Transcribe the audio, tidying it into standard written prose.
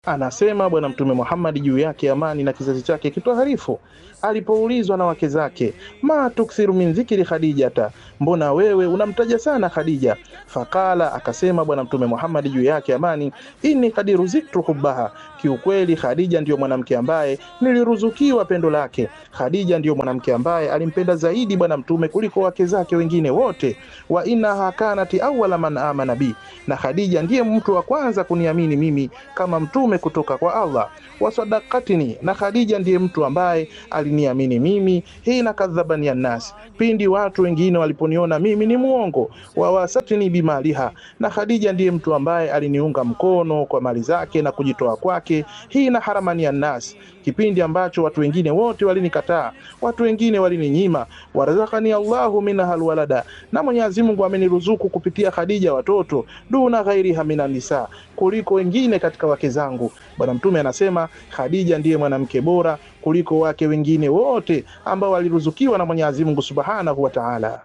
Anasema Bwana Mtume Muhammad juu yake amani na kizazi chake kitoharifu, alipoulizwa na wake zake, ma tuksiru min dhikri Khadijata, mbona wewe unamtaja sana Khadija? Fakala, akasema Bwana Mtume Muhammad juu yake amani, inni qad ruziktu hubbaha, kiukweli Khadija ndiyo mwanamke ambaye niliruzukiwa pendo lake. Khadija ndiyo mwanamke ambaye alimpenda zaidi Bwana Mtume kuliko wake zake wengine wote. Wa innaha kanati awwala man amana bi, na Khadija ndiye mtu wa kwanza kuniamini mimi kama mtume kutoka kwa Allah. Wasadaqatini, na Khadija ndiye mtu ambaye aliniamini mimi hina kadhabani an-nas, pindi watu wengine waliponiona mimi ni muongo. Wawasatini bimaliha, na Khadija ndiye mtu ambaye aliniunga mkono kwa mali zake na kujitoa kwake hina haramani an-nas, kipindi ambacho watu wengine wote walinikataa, watu wengine walininyima. Warazakani Allahu minha alwalada, na Mwenyezi Mungu ameniruzuku kupitia Khadija watoto, duna ghairiha minan nisa, kuliko wengine katika wake zangu. Bwana Mtume anasema Khadija ndiye mwanamke bora kuliko wake wengine wote ambao waliruzukiwa na Mwenyezi Mungu Subhanahu wa Ta'ala.